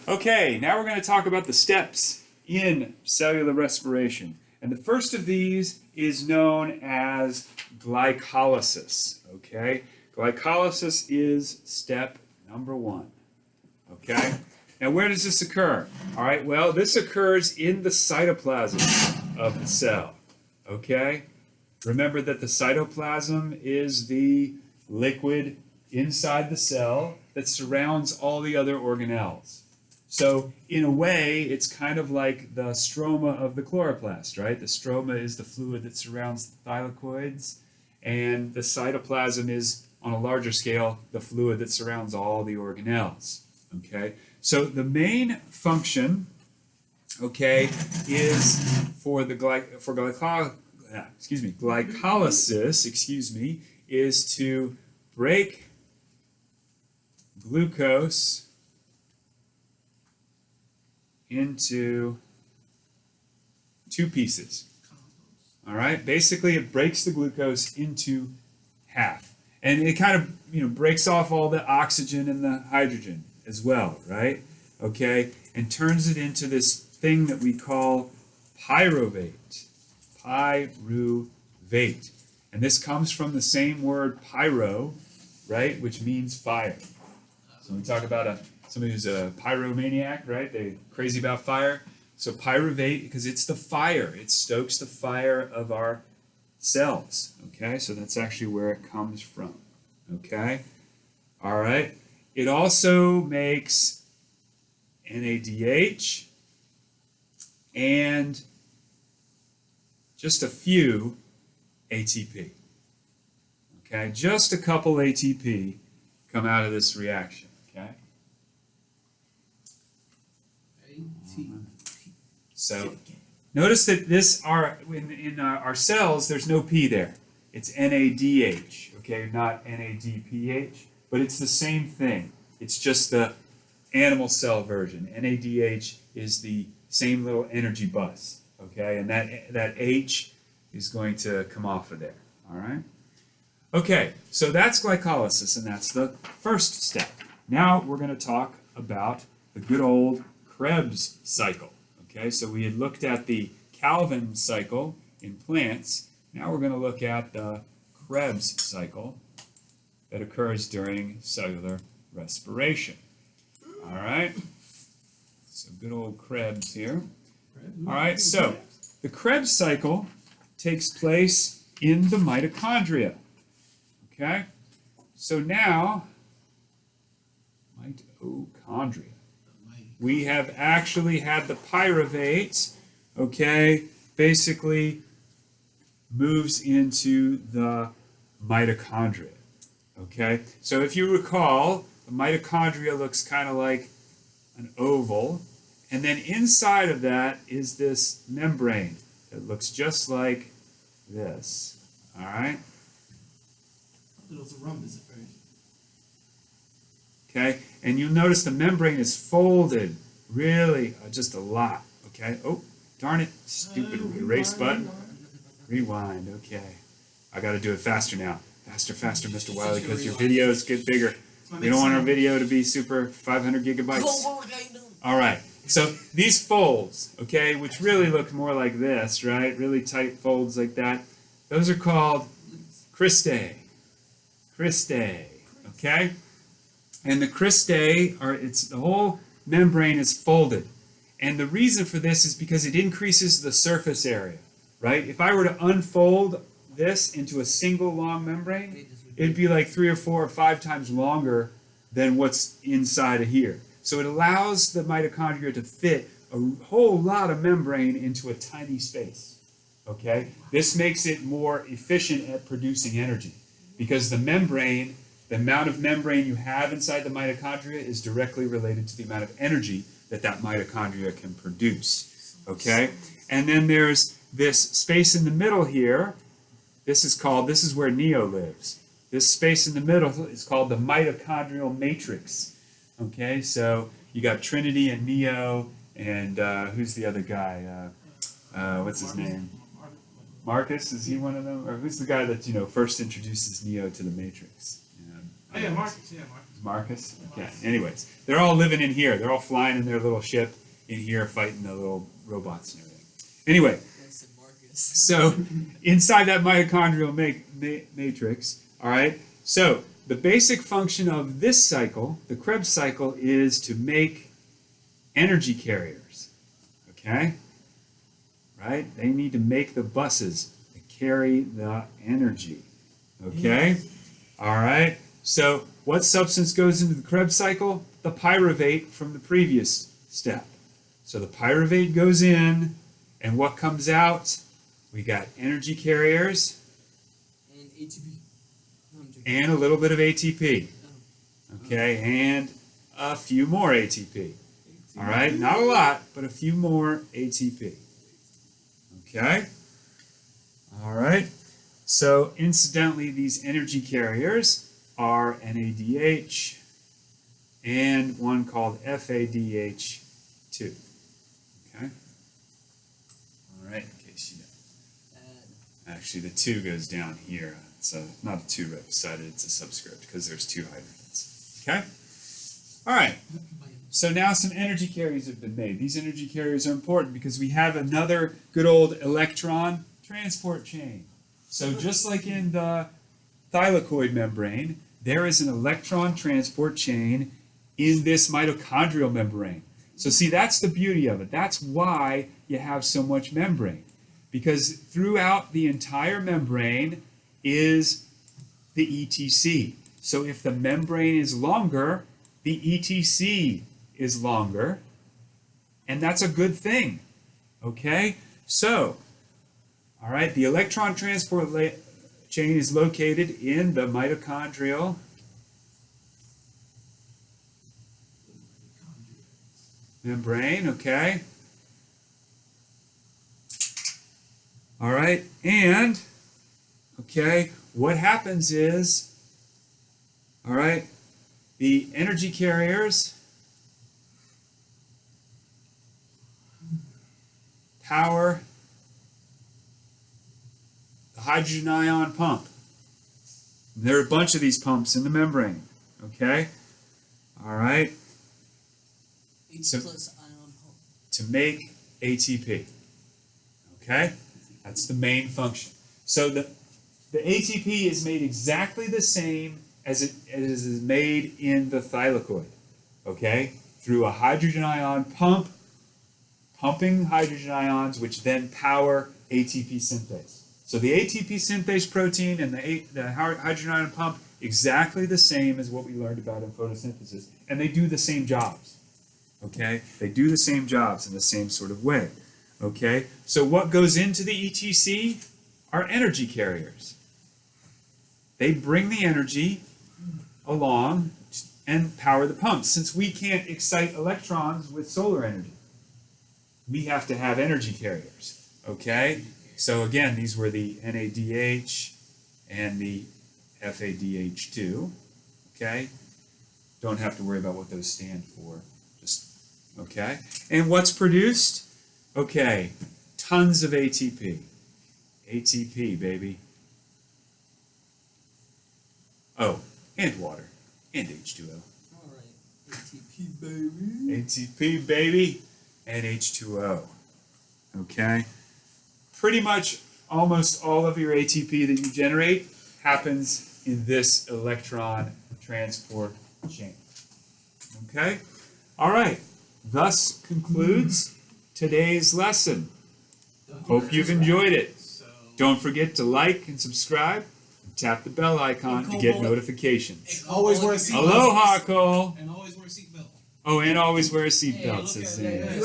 Okay, now we're going to talk about the steps in cellular respiration. And the first of these is known as glycolysis. Okay, glycolysis is step number 1. Okay, now where does this occur? All right, well, this occurs in the cytoplasm of the cell. Okay, remember that the cytoplasm is the liquid inside the cell that surrounds all the other organelles. So in a way, it's kind of like the stroma of the chloroplast, right? The stroma is the fluid that surrounds the thylakoids, and the cytoplasm is, on a larger scale, the fluid that surrounds all the organelles. Okay, so the main function, okay, is for the glycolysis, is to break glucose into 2 pieces. All right, basically it breaks the glucose into half, and it kind of breaks off all the oxygen and the hydrogen as well, right? Okay, and turns it into this thing that we call pyruvate. Pyruvate, and this comes from the same word pyro, right, which means fire. So when we talk about somebody who's a pyromaniac, right? They're crazy about fire. So pyruvate, because it's the fire. It stokes the fire of our cells. Okay, so that's actually where it comes from. Okay, all right. It also makes NADH and just a few ATP. Okay, just a couple ATP come out of this reaction. Okay. So notice that in our cells, there's no P there. It's NADH, okay, not NADPH, but it's the same thing. It's just the animal cell version. NADH is the same little energy bus, okay, and that H is going to come off of there, all right? Okay, so that's glycolysis, and that's the first step. Now we're going to talk about the good old Krebs cycle. Okay, so we had looked at the Calvin cycle in plants. Now we're going to look at the Krebs cycle that occurs during cellular respiration. All right, so good old Krebs here. All right, so the Krebs cycle takes place in the mitochondria. Okay, so now mitochondria. We have actually had the pyruvate, okay, basically moves into the mitochondria, okay? So if you recall, the mitochondria looks kind of like an oval, and then inside of that is this membrane that looks just like this, all right? Okay, and you'll notice the membrane is folded really just a lot. Okay, oh, darn it, stupid erase button. Rewind, okay. I got to do it faster now. Faster, faster, Mr. Wiley, because your videos get bigger. We don't want our video to be super 500 gigabytes. All right, so these folds, okay, which really look more like this, right? Really tight folds like that. Those are called cristae. Cristae, okay? And the cristae the whole membrane is folded. And the reason for this is because it increases the surface area, right? If I were to unfold this into a single long membrane, it'd be like 3 or 4 or 5 times longer than what's inside of here. So it allows the mitochondria to fit a whole lot of membrane into a tiny space, okay? This makes it more efficient at producing energy because the membrane, the amount of membrane you have inside the mitochondria is directly related to the amount of energy that mitochondria can produce, okay? And then there's this space in the middle here. This is where Neo lives. This space in the middle is called the mitochondrial matrix, okay? So you got Trinity and Neo, and who's the other guy? What's his name? Marcus, is he one of them? Or who's the guy that, first introduces Neo to the matrix? Oh, yeah, Marcus. Yeah, Marcus. Marcus? Okay. Anyways, they're all living in here. They're all flying in their little ship in here, fighting the little robots and everything. Anyway, so inside that mitochondrial matrix, all right, so the basic function of this cycle, the Krebs cycle, is to make energy carriers, okay? Right? They need to make the buses that carry the energy, okay? All right, so what substance goes into the Krebs cycle? The pyruvate from the previous step. So the pyruvate goes in, and what comes out? We got energy carriers. And ATP. And a little bit of ATP. Okay, and a few more ATP. All right, not a lot, but a few more ATP. Okay? All right. So incidentally, these energy carriers are NADH and one called FADH2. Okay? All right, in case you know. Actually, the 2 goes down here. It's not a 2 right beside it, it's a subscript because there's 2 hydrogens. Okay? All right. So now some energy carriers have been made. These energy carriers are important because we have another good old electron transport chain. So just like in the thylakoid membrane, there is an electron transport chain in this mitochondrial membrane. So see, that's the beauty of it. That's why you have so much membrane. Because throughout the entire membrane is the ETC. So if the membrane is longer, the ETC is longer, and that's a good thing. Okay? So, all right, the electron transport chain is located in the mitochondrial membrane, okay? All right, and, okay, what happens is, all right, the energy carriers power the hydrogen ion pump. There are a bunch of these pumps in the membrane, okay? All right. So, to make ATP, okay? That's the main function. So the ATP is made exactly the same as it is made in the thylakoid, okay? Through a hydrogen ion pump, pumping hydrogen ions, which then power ATP synthase. So the ATP synthase protein and the hydrogen ion pump, exactly the same as what we learned about in photosynthesis, and they do the same jobs, okay? They do the same jobs in the same sort of way, okay? So what goes into the ETC are energy carriers. They bring the energy along and power the pumps. Since we can't excite electrons with solar energy, we have to have energy carriers, okay? So again, these were the NADH and the FADH2, okay? Don't have to worry about what those stand for, just, okay? And what's produced? Okay, tons of ATP. ATP, baby. Oh, and water, and H2O. All right, ATP, baby. ATP, baby, and H2O, okay? Pretty much almost all of your ATP that you generate happens in this electron transport chain. Okay? All right. Thus concludes today's lesson. Hope you've enjoyed it. Don't forget to like and subscribe and tap the bell icon to get notifications. Always wear a seatbelt. Aloha, Cole. And always wear a seatbelt. Oh, and always wear a seatbelt, says Zane.